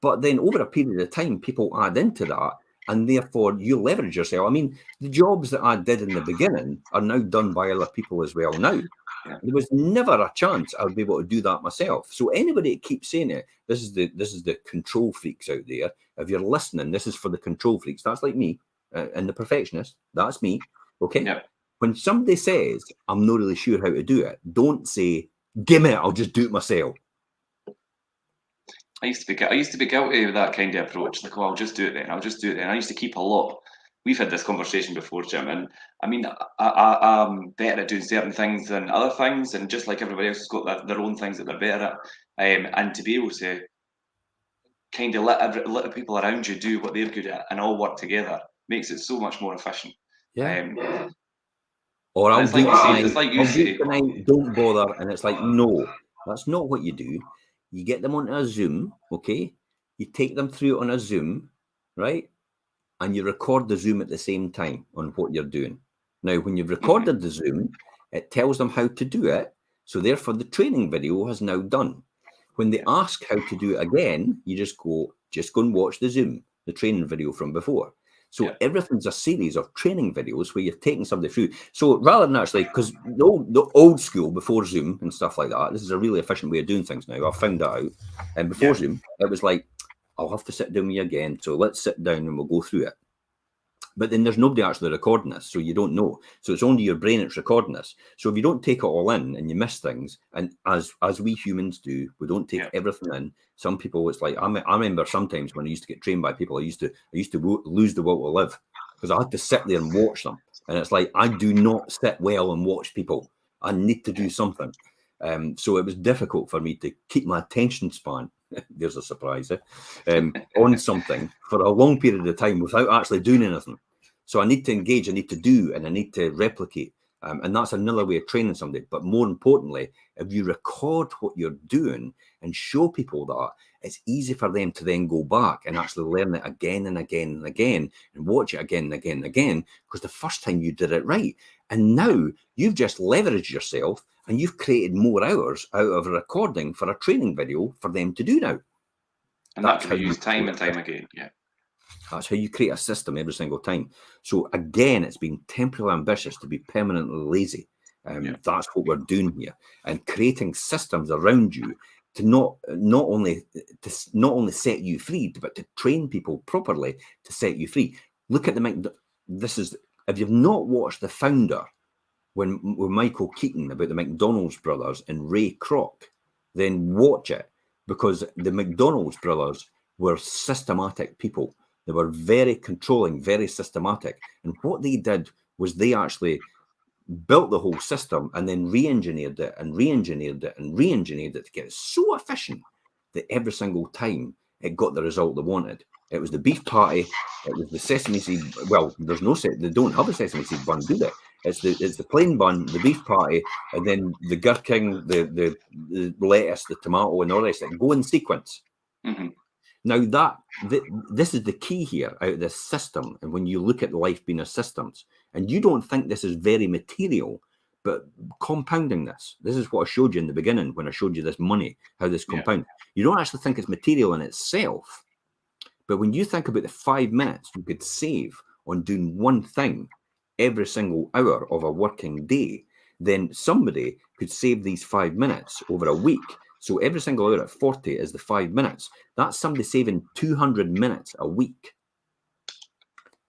But then over a period of time, people add into that, and therefore you leverage yourself. I mean, the jobs that I did in the beginning are now done by other people as well now. There was never a chance I would be able to do that myself. So anybody that keeps saying it, this is the control freaks out there. If you're listening, this is for the control freaks. That's like me and the perfectionist. That's me. Okay. Yeah. When somebody says, I'm not really sure how to do it, don't say, give me it, I'll just do it myself. I used to be guilty of that kind of approach. Like, I'll just do it then. I'll just do it then. I used to keep a lot. We've had this conversation before, Jim, and I mean, I'm better at doing certain things than other things, and just like everybody else has got their own things that they're better at, and to be able to kind of let people around you do what they're good at and all work together makes it so much more efficient. Yeah. Or I'll do it tonight, don't bother, and it's like, no, that's not what you do. You get them onto a Zoom, okay? You take them through it on a Zoom, right? And you record the Zoom at the same time on what you're doing. Now, when you've recorded the Zoom, it tells them how to do it. So therefore, the training video has now done. When they ask how to do it again, you just go and watch the Zoom, the training video from before. So everything's a series of training videos where you're taking somebody through. So rather than actually, because the old school before Zoom and stuff like that, this is a really efficient way of doing things now. I found that out. And before Zoom, it was like, I'll have to sit down with you again. So let's sit down and we'll go through it. But then there's nobody actually recording this, so you don't know. So it's only your brain that's recording this. So if you don't take it all in and you miss things, and as we humans do, we don't take everything in. Some people, it's like I remember sometimes when I used to get trained by people, I used to lose the will to live because I had to sit there and watch them. And it's like I do not sit well and watch people. I need to do something. So it was difficult for me to keep my attention span. There's a surprise, on something for a long period of time without actually doing anything. So I need to engage, I need to do, and I need to replicate. And that's another way of training somebody. But more importantly, if you record what you're doing and show people that, it's easy for them to then go back and actually learn it again and again and again and watch it again and again and again, because the first time you did it right. And now you've just leveraged yourself and you've created more hours out of a recording for a training video for them to do now. And that's how you use time and time again. Yeah. That's how you create a system every single time. So again, it's being temporarily ambitious to be permanently lazy. That's what we're doing here, and creating systems around you to not only set you free, but to train people properly to set you free. Look at if you've not watched The Founder, when with Michael Keaton about the McDonald's brothers and Ray Kroc, then watch it. because the McDonald's brothers were systematic people. They were very controlling, very systematic. And what they did was they actually built the whole system and then re-engineered it and re-engineered it and re-engineered it to get it so efficient that every single time it got the result they wanted. It was the beef patty, it was the sesame seed. Well, there's no they don't have a sesame seed bun, do they? It's the plain bun, the beef patty, and then the gherkin, the lettuce, the tomato, and all the rest that go in sequence. Mm-hmm. Now this is the key here out of this system. And when you look at life being a systems, and you don't think this is very material, but compounding this is what I showed you in the beginning when I showed you this money, how this compounds. You don't actually think it's material in itself, but when you think about the 5 minutes you could save on doing one thing every single hour of a working day, then somebody could save these 5 minutes over a week. So every single hour at 40 is the 5 minutes. That's somebody saving 200 minutes a week.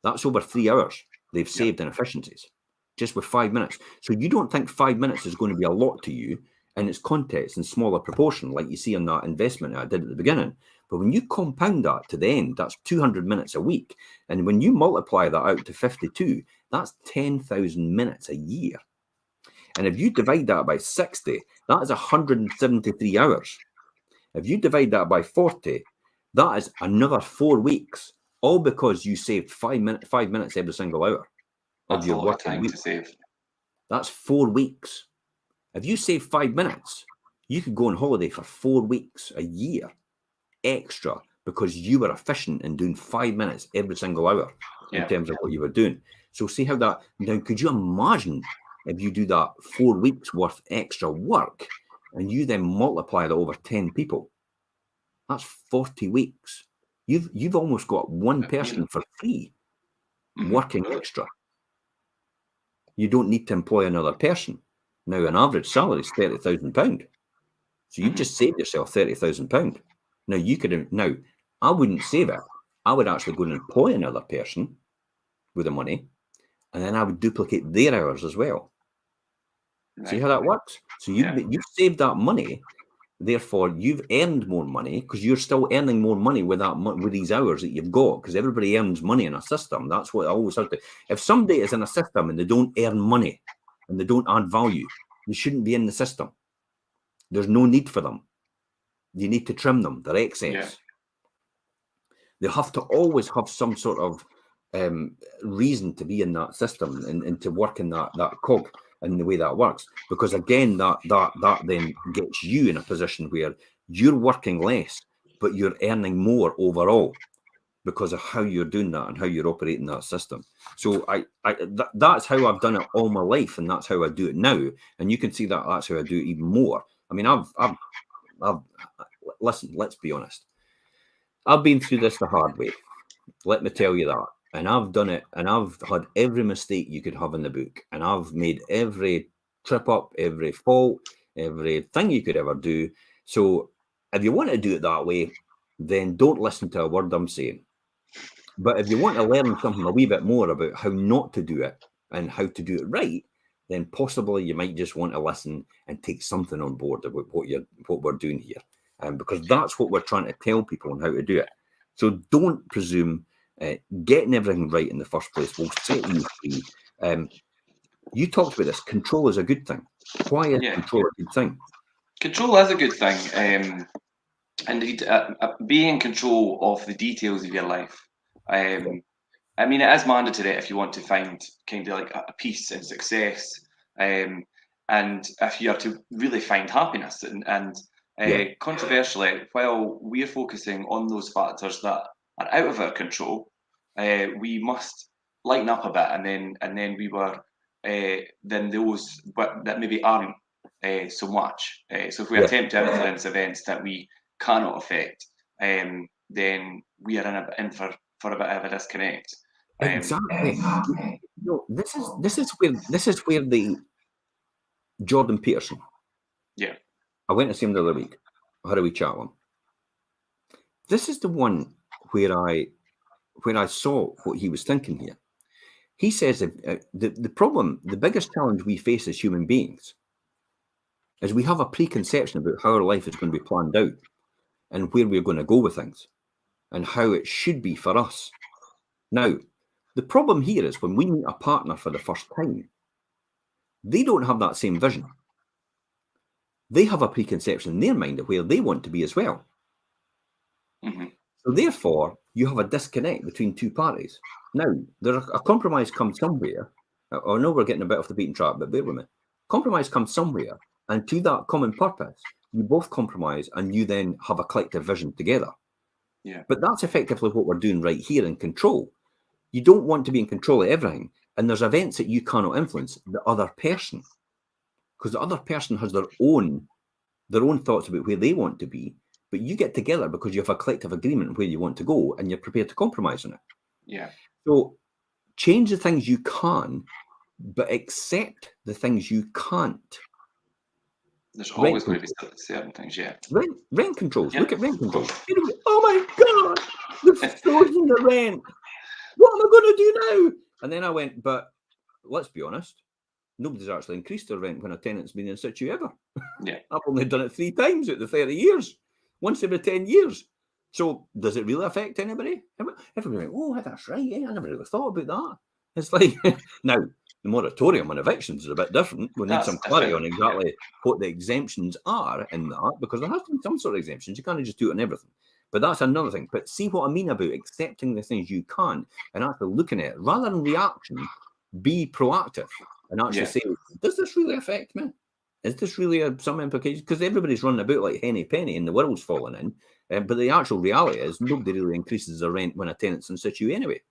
That's over 3 hours they've saved in efficiencies just with 5 minutes. So you don't think 5 minutes is going to be a lot to you in its context in smaller proportion, like you see on that investment I did at the beginning. But when you compound that to the end, that's 200 minutes a week. And when you multiply that out to 52, that's 10,000 minutes a year. And if you divide that by 60, that is 173 hours. If you divide that by 40, that is another 4 weeks, all because you saved 5 minutes every single hour. That's a lot of time to save. That's 4 weeks. If you save 5 minutes, you could go on holiday for 4 weeks a year extra because you were efficient in doing 5 minutes every single hour in terms of what you were doing. So see how that, now could you imagine if you do that 4 weeks worth extra work and you then multiply that over 10 people? That's 40 weeks. You've almost got one person for free working extra. You don't need to employ another person. Now, an average salary is £30,000. So you've just saved yourself £30,000. Now, I wouldn't save it. I would actually go and employ another person with the money, and then I would duplicate their hours as well. Right. See how that works? So you've saved that money. Therefore, you've earned more money because you're still earning more money with these hours that you've got, because everybody earns money in a system. That's what I always have to. If somebody is in a system and they don't earn money and they don't add value, they shouldn't be in the system. There's no need for them. You need to trim them. They're excess. Yeah. They have to always have some sort of reason to be in that system and to work in that cog. And the way that works, because again, that then gets you in a position where you're working less, but you're earning more overall because of how you're doing that and how you're operating that system. So that's how I've done it all my life, and that's how I do it now. And you can see that that's how I do it even more. I mean, I've listen. Let's be honest. I've been through this the hard way. Let me tell you that. And I've done it, and I've had every mistake you could have in the book, and I've made every trip up, every fault, everything you could ever do. So if you want to do it that way, then don't listen to a word I'm saying. But if you want to learn something a wee bit more about how not to do it and how to do it right, then possibly you might just want to listen and take something on board about what we're doing here. Because that's what we're trying to tell people on how to do it. So don't presume. Getting everything right in the first place will set you free. You talked about this. Control is a good thing. Why is control a good thing? Control is a good thing. Indeed, be in control of the details of your life. I mean, it is mandatory if you want to find kind of like a peace and success, and if you are to really find happiness. And controversially, while we're focusing on those factors that are out of our control, we must lighten up a bit, and then we were then those that maybe aren't so much. So if we attempt to influence events that we cannot affect, then we are in for a bit of a disconnect. Exactly. This is where the Jordan Peterson. Yeah. I went to see him the other week. I had a wee chat with him. This is the one where I saw what he was thinking here. He says the problem, the biggest challenge we face as human beings is we have a preconception about how our life is going to be planned out. and where we're going to go with things and how it should be for us. Now, the problem here is when we meet a partner for the first time, they don't have that same vision. They have a preconception in their mind of where they want to be as well. Mm-hmm. So therefore, you have a disconnect between two parties. Now, a compromise comes somewhere. I know we're getting a bit off the beaten track, but bear with me. Compromise comes somewhere, and to that common purpose, you both compromise, and you then have a collective vision together. Yeah. But that's effectively what we're doing right here in control. You don't want to be in control of everything, and there's events that you cannot influence the other person, because the other person has their own thoughts about where they want to be. But you get together because you have a collective agreement where you want to go, and you're prepared to compromise on it. Yeah. So change the things you can, but accept the things you can't. There's always going to be certain things, yeah. Rent controls. Yeah. Look at rent controls. Oh my God, they've frozen the rent. What am I going to do now? And then I went, but let's be honest, nobody's actually increased their rent when a tenant's been in situ ever. Yeah. I've only done it 3 times out of the 30 years, once every 10 years. So does it really affect anybody? Everybody went, oh, that's right. Yeah, I never really thought about that. It's like, now, the moratorium on evictions is a bit different. We need some clarity on exactly what the exemptions are in that, because there has to be some sort of exemptions. You can't just do it on everything. But that's another thing. But see what I mean about accepting the things you can and actually looking at it. Rather than reaction, be proactive and actually say, does this really affect me? Is this really some implications? Because everybody's running about like henny penny and the world's falling in. But the actual reality is nobody really increases their rent when a tenant's in situ anyway.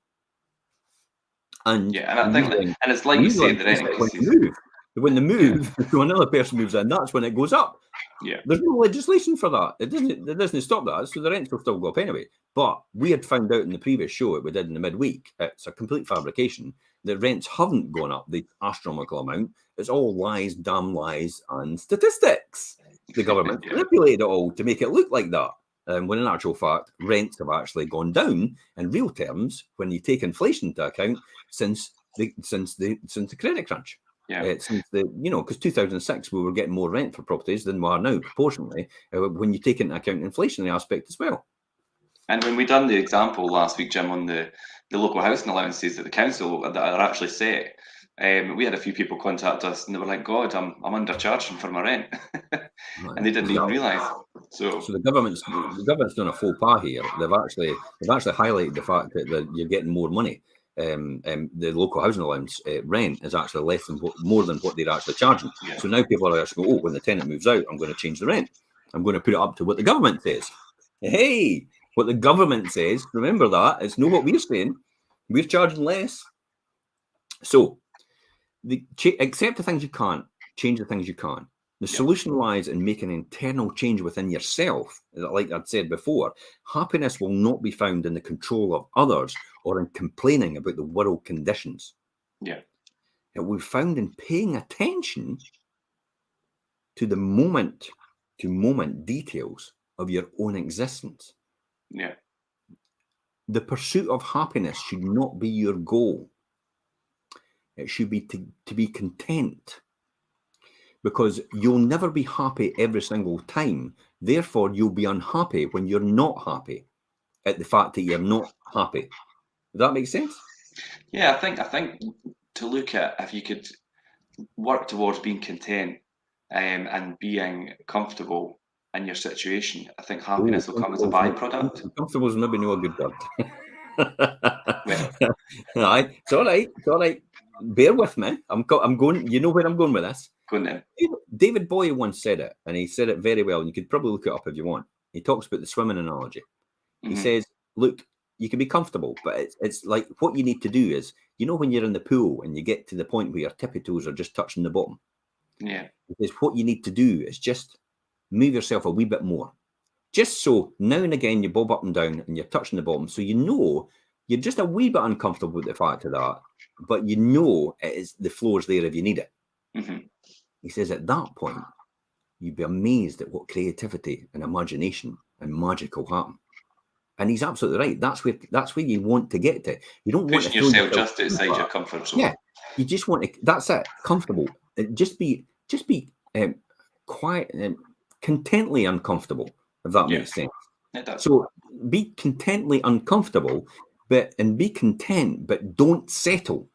And I think, and it's like you say, the rent increases. When they move, so another person moves in, that's when it goes up. Yeah. There's no legislation for that. It doesn't stop that. So the rents will still go up anyway. But we had found out in the previous show that we did in the midweek, it's a complete fabrication, that rents haven't gone up the astronomical amount. It's all lies, damn lies, and statistics. The government manipulated it all to make it look like that. When in actual fact, rents have actually gone down in real terms when you take inflation into account since the credit crunch. Yeah. Since because 2006 we were getting more rent for properties than we are now proportionally when you take into account the inflationary aspect as well. And when we done the example last week, Jim, on the local housing allowances that the council that are actually set, we had a few people contact us and they were like, God, I'm undercharging for my rent. And they didn't even realise. So the government's done a faux pas here. They've actually highlighted the fact that you're getting more money. The local housing allowance rent is actually more than what they're actually charging. Yeah. So now people are actually going, when the tenant moves out, I'm going to change the rent. I'm going to put it up to what the government says. Hey, what the government says, remember that. It's not what we're saying. We're charging less. So accept the things you can't, change the things you can. The solution lies in making an internal change within yourself. Like I'd said before, happiness will not be found in the control of others or in complaining about the world conditions. Yeah. It will be found in paying attention to the moment-to-moment details of your own existence. Yeah. The pursuit of happiness should not be your goal. It should be to be content. Because you'll never be happy every single time. Therefore, you'll be unhappy when you're not happy at the fact that you're not happy. Does that make sense? Yeah, I think to look at if you could work towards being content and being comfortable in your situation, I think happiness will come as a byproduct. Comfortable is maybe not a good word. Aye, it's all right. Bear with me. I'm going. You know where I'm going with this. Go on then. David Bowie once said it, and he said it very well. And you could probably look it up if you want. He talks about the swimming analogy. He says, "Look, you can be comfortable, but it's like what you need to do is, when you're in the pool and you get to the point where your tippy toes are just touching the bottom. Yeah. He says what you need to do is just move yourself a wee bit more, just so now and again you bob up and down and you're touching the bottom, so you're just a wee bit uncomfortable with the fact of that, but the floor's there if you need it." He says at that point, you'd be amazed at what creativity and imagination and magic will happen. And he's absolutely right. That's where you want to get to. You don't want to yourself just outside your comfort zone. Yeah, you just want to. That's it. Comfortable. Just be quiet and contently uncomfortable. If that makes sense. It does. So be contently uncomfortable, and be content, but don't settle.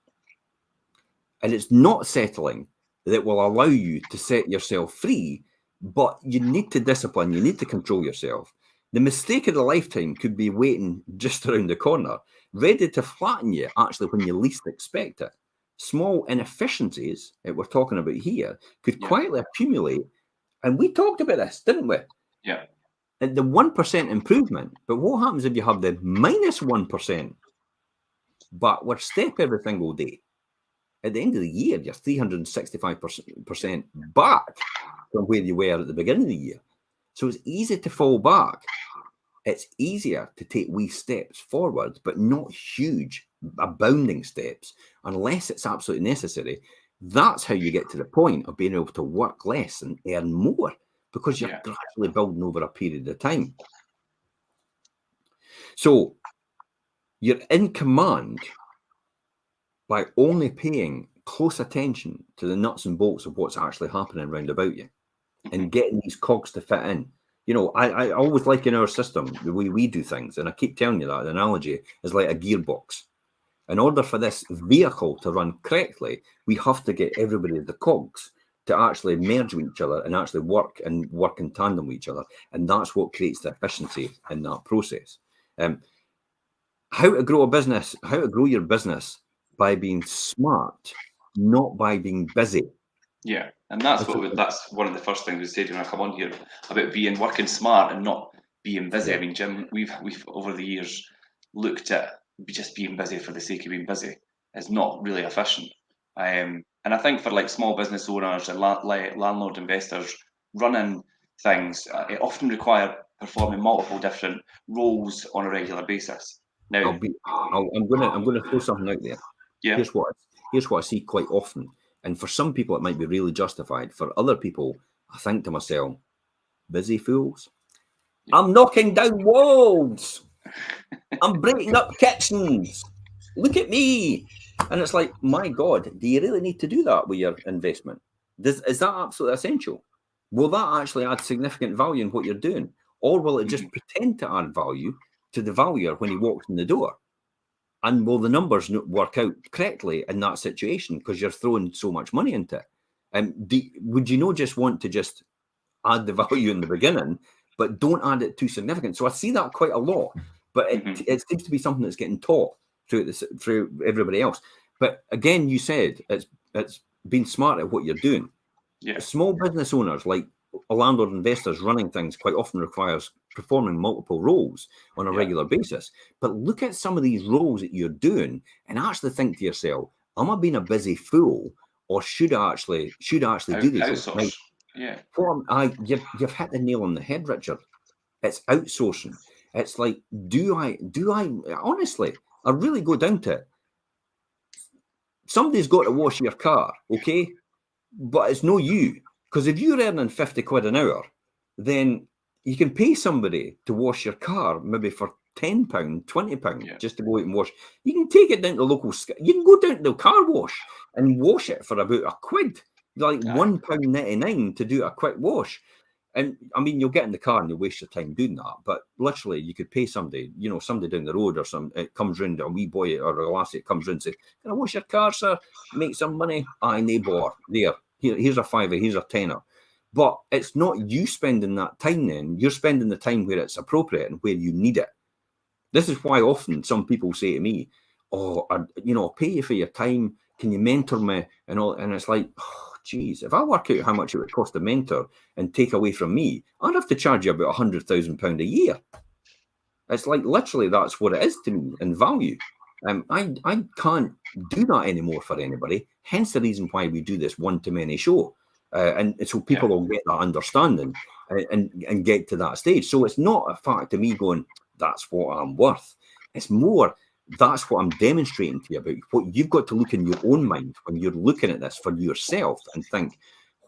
And it's not settling that will allow you to set yourself free, but you need to discipline, you need to control yourself. The mistake of the lifetime could be waiting just around the corner, ready to flatten you actually when you least expect it. Small inefficiencies that we're talking about here could quietly accumulate. And we talked about this, didn't we? Yeah. At the 1% improvement. But what happens if you have the minus 1%? But we're step every single day. At the end of the year, you're 365% back from where you were at the beginning of the year. So it's easy to fall back. It's easier to take wee steps forward, but not huge, abounding steps, unless it's absolutely necessary. That's how you get to the point of being able to work less and earn more, because you're gradually building over a period of time. So you're in command by only paying close attention to the nuts and bolts of what's actually happening around about you and getting these cogs to fit in. You know, I always like in our system, the way we do things, and I keep telling you that the analogy is like a gearbox. In order for this vehicle to run correctly, we have to get everybody, the cogs, to actually merge with each other and actually work in tandem with each other. And that's what creates the efficiency in that process. How to grow a business, how to grow your business by being smart, not by being busy. Yeah, and that's one of the first things we said when I come on here about working smart and not being busy. I mean, Jim, we've over the years looked at just being busy for the sake of being busy is not really efficient. And I think for like small business owners and landlord investors running things, it often require performing multiple different roles on a regular basis. Now, I'm going to throw something out there. Yeah. Here's what I see quite often. And for some people, it might be really justified. For other people, I think to myself, busy fools. I'm knocking down walls. I'm breaking up kitchens. Look at me. And it's like, my God, do you really need to do that with your investment? Is that absolutely essential? Will that actually add significant value in what you're doing? Or will it just pretend to add value to the valuer when he walks in the door? And will the numbers work out correctly in that situation because you're throwing so much money into it? Would you not just want to just add the value in the beginning, but don't add it too significant? So I see that quite a lot, but it seems to be something that's getting taught through everybody else. But again, you said it's being smart at what you're doing. Yeah. Small business owners, like landlord investors, running things quite often requires performing multiple roles on a regular basis. But look at some of these roles that you're doing and actually think to yourself, am I being a busy fool, or should I actually do this? Outsource. Yeah. You've hit the nail on the head, Richard. It's outsourcing. It's like, do I honestly, I really go down to it. Somebody's got to wash your car, okay? But it's no you. Because if you're earning 50 quid an hour, then you can pay somebody to wash your car maybe for £10, £20 just to go out and wash. You can take it down to local. You can go down to the car wash and wash it for about £1, like £1.99 to do a quick wash. And I mean, you'll get in the car and you'll waste your time doing that. But literally, you could pay somebody, somebody down the road or it comes round, a wee boy or a lassie comes round and says, "Can I wash your car, sir? Make some money." Aye, nae bother. There. Here's a £5, here's a £10. But it's not you spending that time then. You're spending the time where it's appropriate and where you need it. This is why often some people say to me, "Oh, I'll pay you for your time. Can you mentor me?" And all. And it's like, oh, geez, if I work out how much it would cost to mentor and take away from me, I'd have to charge you about £100,000 a year. It's like literally that's what it is to me in value. I can't do that anymore for anybody. Hence the reason why we do this one-to-many show. And so people will get that understanding and get to that stage. So it's not a fact of me going, that's what I'm worth. It's more, that's what I'm demonstrating to you about. What you've got to look in your own mind when you're looking at this for yourself and think,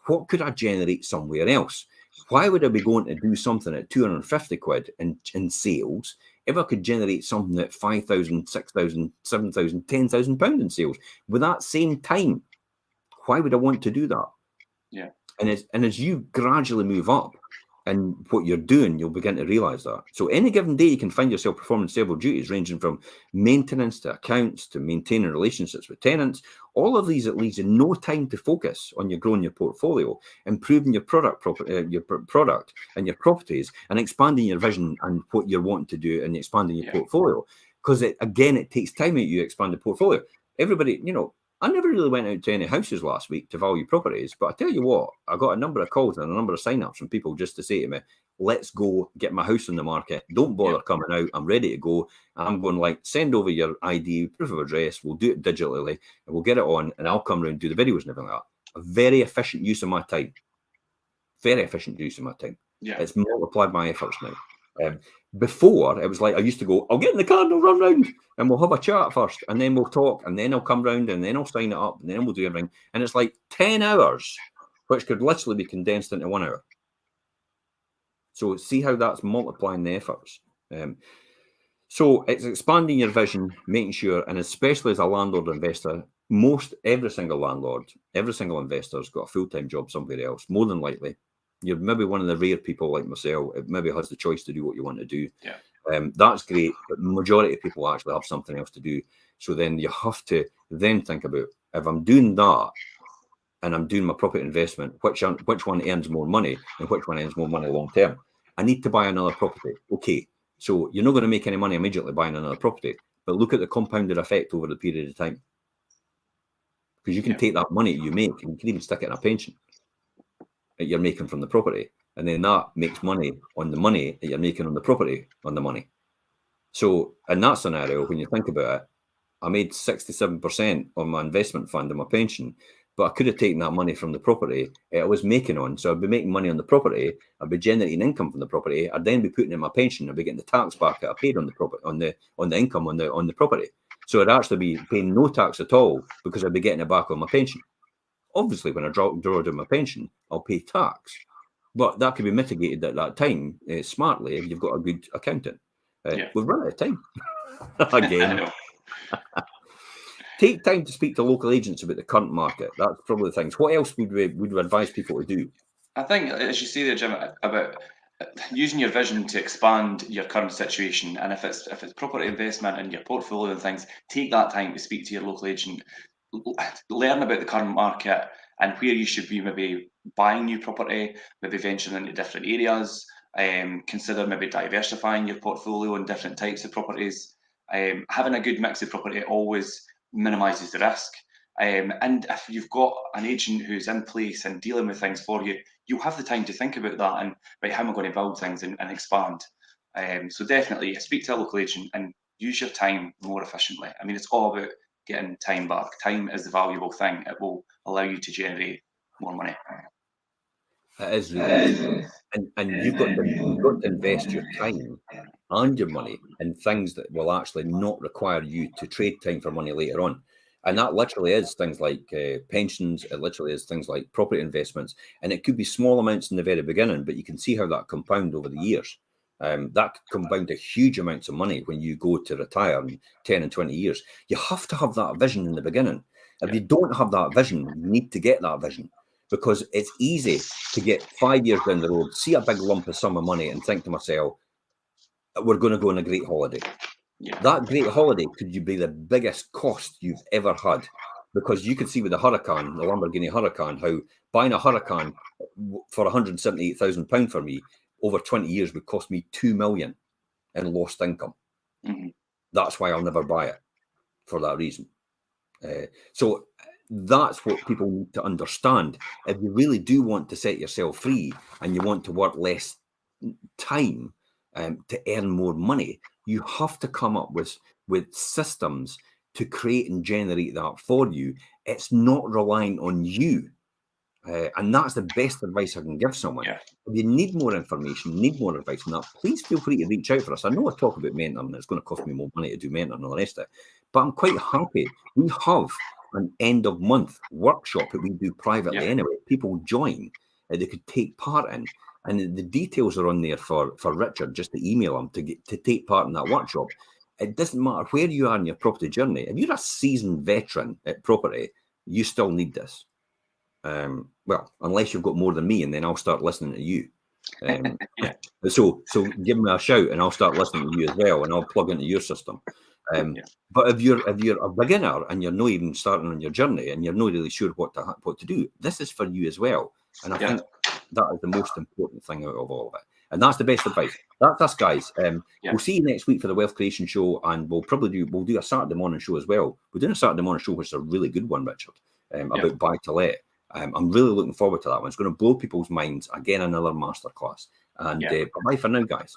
what could I generate somewhere else? Why would I be going to do something at 250 quid in sales if I could generate something at 5,000, 6,000, 7,000, 10,000 pounds in sales with that same time? Why would I want to do that? Yeah. And as you gradually move up, And what you're doing, you'll begin to realise that. So any given day, you can find yourself performing several duties ranging from maintenance to accounts to maintaining relationships with tenants. All of these, it leaves you no time to focus on your growing your portfolio, improving your product and your properties, and expanding your vision and what you're wanting to do and expanding your portfolio. Because it takes time out you to expand the portfolio. Everybody, I never really went out to any houses last week to value properties, but I tell you what, I got a number of calls and a number of sign-ups from people just to say to me, let's go get my house on the market. Don't bother coming out. I'm ready to go. I'm going send over your ID, proof of address. We'll do it digitally and we'll get it on and I'll come around and do the videos and everything like that. A very efficient use of my time. Very efficient use of my time. Yeah. It's multiplied my efforts now. Before, it was I used to go, I'll get in the car and I'll run round and we'll have a chat first and then we'll talk and then I'll come round and then I'll sign it up and then we'll do everything. And it's 10 hours, which could literally be condensed into 1 hour. So see how that's multiplying the efforts. So it's expanding your vision, making sure, and especially as a landlord investor, every single landlord, every single investor has got a full-time job somewhere else, more than likely. You're maybe one of the rare people like myself, it maybe has the choice to do what you want to do. Yeah. That's great, but the majority of people actually have something else to do. So then you have to then think about, if I'm doing that and I'm doing my property investment, which one earns more money and which one earns more money long term? I need to buy another property. Okay, so you're not going to make any money immediately buying another property, but look at the compounded effect over the period of time. Because you can take that money you make and you can even stick it in a pension that you're making from the property. And then that makes money on the money that you're making on the property on the money. So in that scenario, when you think about it, I made 67% on my investment fund and my pension, but I could have taken that money from the property I was making on. So I'd be making money on the property, I'd be generating income from the property, I'd then be putting in my pension, I'd be getting the tax back that I paid on the property, on the income on the property. So I'd actually be paying no tax at all because I'd be getting it back on my pension. Obviously, when I draw down my pension, I'll pay tax, but that can be mitigated at that time smartly if you've got a good accountant. We've run out of time again. Take time to speak to local agents about the current market. That's probably the things. What else would we advise people to do? I think, as you say there, Jim, about using your vision to expand your current situation, and if it's property investment in your portfolio and things, take that time to speak to your local agent, learn about the current market and where you should be maybe buying new property, maybe venturing into different areas, consider maybe diversifying your portfolio in different types of properties. Having a good mix of property always minimises the risk. And if you've got an agent who's in place and dealing with things for you, you'll have the time to think about that and, right, how am I going to build things and expand? So definitely speak to a local agent and use your time more efficiently. I mean, it's all about getting time back. Time is the valuable thing. It will allow you to generate more money. It is really, and you've got to invest your time and your money in things that will actually not require you to trade time for money later on. And that literally is things like pensions. It literally is things like property investments. And it could be small amounts in the very beginning, but you can see how that compound over the years. That could compound to huge amounts of money when you go to retire in 10 and 20 years. You have to have that vision in the beginning. If you don't have that vision, you need to get that vision, because it's easy to get 5 years down the road, see a big lump of sum of money and think to myself, we're going to go on a great holiday. Yeah. That great holiday could be the biggest cost you've ever had, because you could see with the Huracan, the Lamborghini Huracan, how buying a Huracan for £178,000 for me over 20 years would cost me $2 million in lost income. Mm-hmm. That's why I'll never buy it, for that reason. So that's what people need to understand. If you really do want to set yourself free and you want to work less time to earn more money, you have to come up with systems to create and generate that for you. It's not relying on you. And that's the best advice I can give someone. Yeah. If you need more information, need more advice on that, please feel free to reach out for us. I know I talk about mentoring and it's going to cost me more money to do mentoring and all the rest of it, but I'm quite happy. We have an end of month workshop that we do privately anyway. People join, they could take part in, and the details are on there for Richard, just to email him to take part in that workshop. It doesn't matter where you are in your property journey. If you're a seasoned veteran at property, you still need this. Well, unless you've got more than me, and then I'll start listening to you. Yeah. So give me a shout, and I'll start listening to you as well, and I'll plug into your system. But if you're a beginner and you're not even starting on your journey, and you're not really sure what to do, this is for you as well. And I think that is the most important thing out of all of it. And that's the best advice. That's us, guys. We'll see you next week for the Wealth Creation Show, and we'll do a Saturday morning show as well. We're doing a Saturday morning show, which is a really good one, Richard, about buy to let. I'm really looking forward to that one. It's going to blow people's minds. Again, another masterclass. And bye for now, guys.